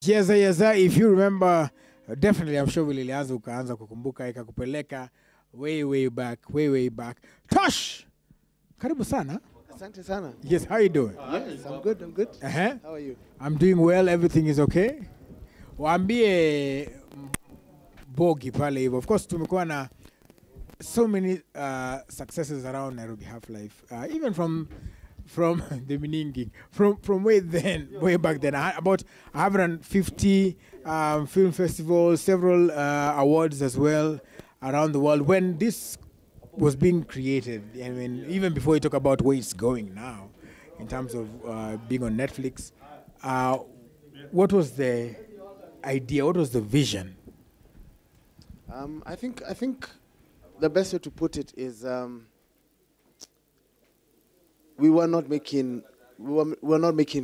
Yes, yes, if you remember, definitely I'm sure vilianza ukaanza kukumbuka ikakupeleka way back. Tosh, karibu sana. Asante sana. Yes, how you doing? Yes, I'm good, I'm good. Uh-huh. How are you? I'm doing well, everything is okay. Waambie Bogi pale hivyo. Of course tumekuwa na so many successes around Nairobi Half Life. Even from the beginning, from way back then. About 150 film festivals, several awards as well around the world. When this was being created, I mean, even before you talk about where it's going now, in terms of being on Netflix, what was the idea? What was the vision? I think the best way to put it is we were not making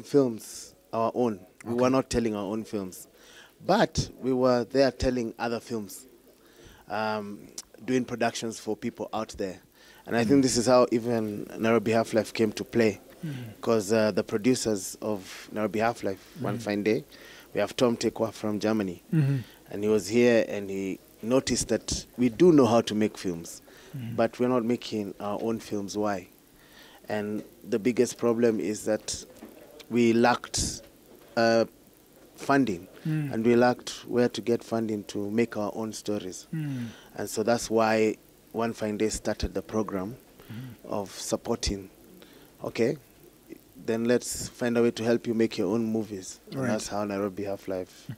films our own. We were not telling our own films, but we were there telling other films, doing productions for people out there. And I think this is how even Nairobi Half Life came to play, because the producers of Nairobi Half Life, one fine day, we have Tom Tekwa from Germany, and he was here and he noticed that we do know how to make films, but we're not making our own films. Why? And the biggest problem is that we lacked funding, and we lacked where to get funding to make our own stories. And so that's why one fine day started the program of supporting, okay, then let's find a way to help you make your own movies. Right. And that's how Nairobi Half Life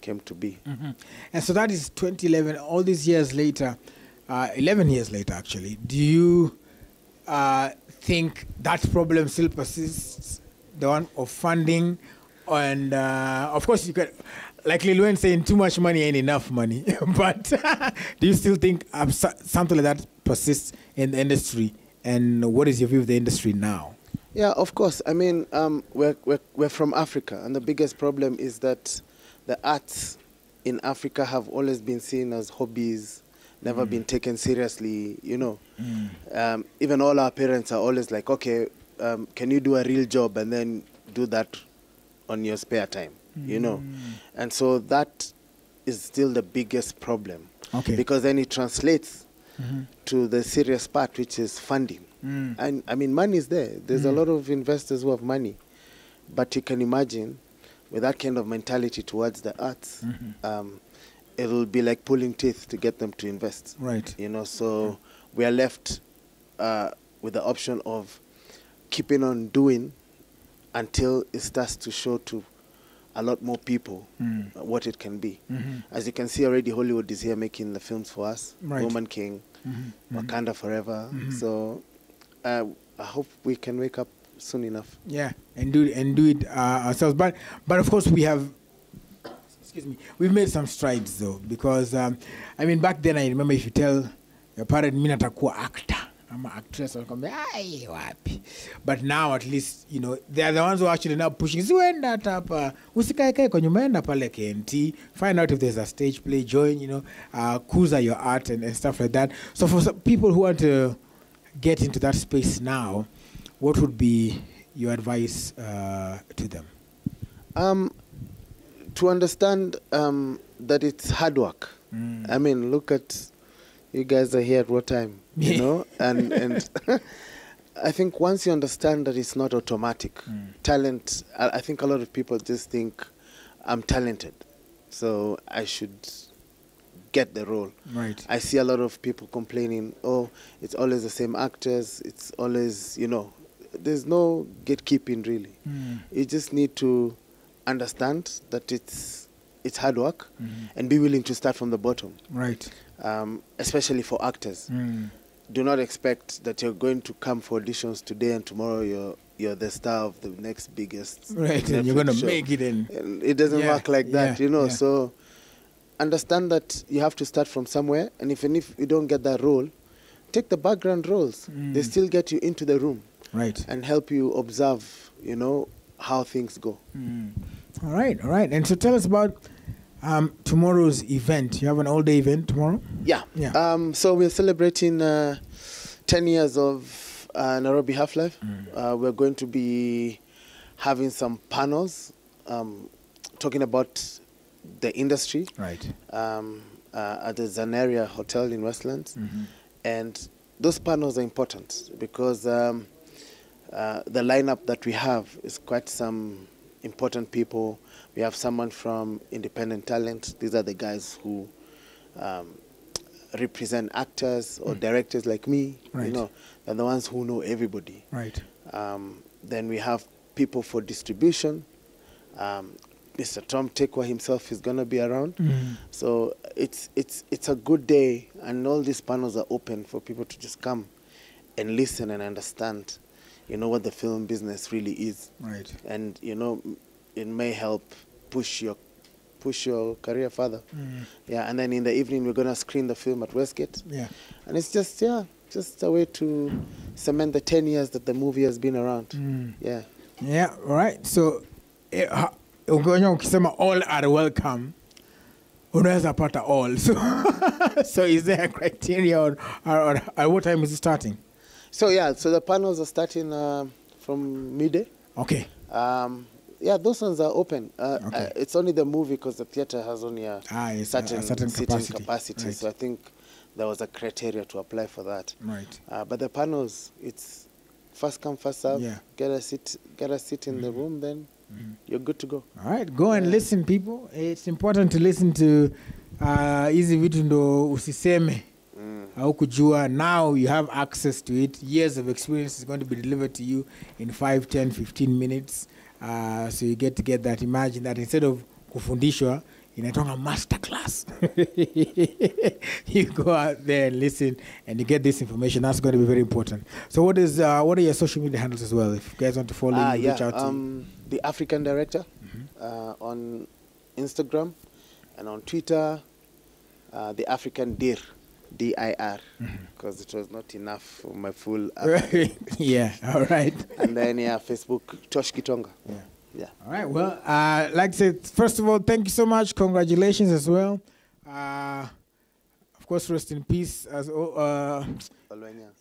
came to be. And so that is 2011, all these years later, 11 years later actually. Do you think that problem still persists, the one of funding? And of course you could, like Lil Wayne saying, too much money ain't enough money. But do you still think something like that persists in the industry? And what is your view of the industry now? Yeah, of course. I mean, we're from Africa, and the biggest problem is that the arts in Africa have always been seen as hobbies, never been taken seriously, you know. Even all our parents are always like, okay, can you do a real job and then do that on your spare time, you know. And so that is still the biggest problem, because then it translates to the serious part, which is funding. And I mean, money is there. There's a lot of investors who have money, but you can imagine with that kind of mentality towards the arts, it'll be like pulling teeth to get them to invest. Right. You know, so we are left with the option of keeping on doing until it starts to show to a lot more people what it can be. As you can see already, Hollywood is here making the films for us. Right. Woman King, Wakanda Forever. So I hope we can wake up soon enough. Yeah, and do it ourselves. But of course we have, we've made some strides though, because I mean back then I remember if you tell your parent mimi natakuwa actor, I'm an actress, ay wapi. But now at least, you know, they are the ones who are actually now pushing. Ziwenda hapa, usikae kwa nyuma, enda pale KNT, find out if there's a stage play, join, you know, kuza your art and stuff like that. So for some people who want to get into that space now, what would be your advice to them? To understand that it's hard work. I mean, look at, you guys are here at what time, you know? And I think once you understand that it's not automatic, talent, I think a lot of people just think, I'm talented, so I should get the role. Right. I see a lot of people complaining, oh, it's always the same actors, it's always, you know, there's no gatekeeping really. You just need to understand that it's hard work and be willing to start from the bottom. Right. Especially for actors. Do not expect that you're going to come for auditions today and tomorrow you're the star of the next biggest right, and you're going to make it in. And it doesn't work like that, you know. So understand that you have to start from somewhere, and even if you don't get that role, take the background roles. They still get you into the room. Right. And help you observe, you know, how things go. All right. And so tell us about tomorrow's event. You have an all-day event tomorrow? Yeah. So we're celebrating 10 years of Nairobi Half Life. We're going to be having some panels talking about the industry. Right. At the Zanaria Hotel in Westlands. And those panels are important because the lineup that we have is quite some important people. We have someone from Independent Talent. These are the guys who represent actors or directors like me. Right. You know, they're the ones who know everybody. Right. Then we have people for distribution. Mr. Tom Tekwa himself is going to be around. So it's a good day, and all these panels are open for people to just come and listen and understand, you know, what the film business really is. Right. And, you know, it may help push your career further. Yeah, and then in the evening we're going to screen the film at Westgate. Yeah. And it's just a way to cement the 10 years that the movie has been around. Yeah. Yeah, all right. So ukisema all are welcome, unaweza pata all. So is there a criteria or at what time is it starting? So yeah, so the panels are starting from midday. Okay. Yeah, those ones are open. Okay. It's only the movie because the theater has only a certain seating capacity. Right. So I think there was a criteria to apply for that. Right. But the panels, it's first come, first serve. Yeah. Get a seat in the room, then you're good to go. All right, go and listen, people. It's important to listen to hizi vitu ndo usiseme au kujua. Now you have access to it. Years of experience is going to be delivered to you in 5, 10, 15 minutes. So you get to get that. Imagine that instead of kufundishwa, inatonga master class. You go out there and listen, and you get this information. That's going to be very important. So what are your social media handles as well? If you guys want to follow you, reach out to you. The African Director on Instagram and on Twitter. The African Dir, D-I-R, because it was not enough for my full. Yeah. All right. And then Facebook, Tosh Kitonga. Yeah. Yeah. All right. Well, like I said, first of all, thank you so much. Congratulations as well. Of course, rest in peace.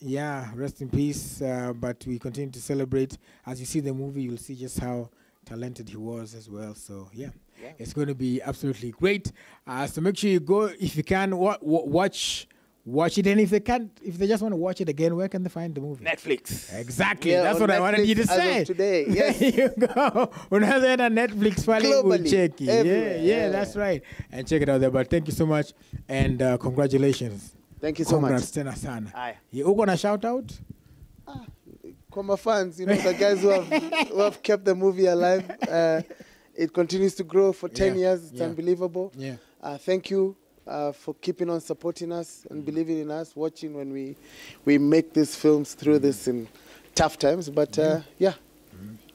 Yeah, rest in peace. But we continue to celebrate. As you see the movie, you'll see just how talented he was as well. So yeah. It's going to be absolutely great. So make sure you go, if you can, watch it. And if they just want to watch it again, where can they find the movie? Netflix. Exactly. That's what Netflix, I wanted you to say. As of today, yes. There you go. Unaweza Netflix globally, check it. Yeah, that's right. And check it out there. But thank you so much, and congratulations. Thank you so much. Tena sana. Uko na shout out? Kwa fans, you know, the guys who have kept the movie alive. It continues to grow for 10 years. It's unbelievable. Yeah. Thank you for keeping on supporting us and believing in us, watching when we make these films through this in tough times. But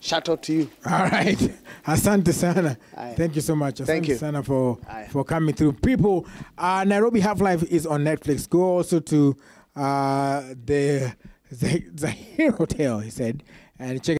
shout out to you. All right. Asante sana. Thank you so much. Asante Thank you. sana for coming through. People, Nairobi Half Life is on Netflix. Go also to the Hotel, he said, and check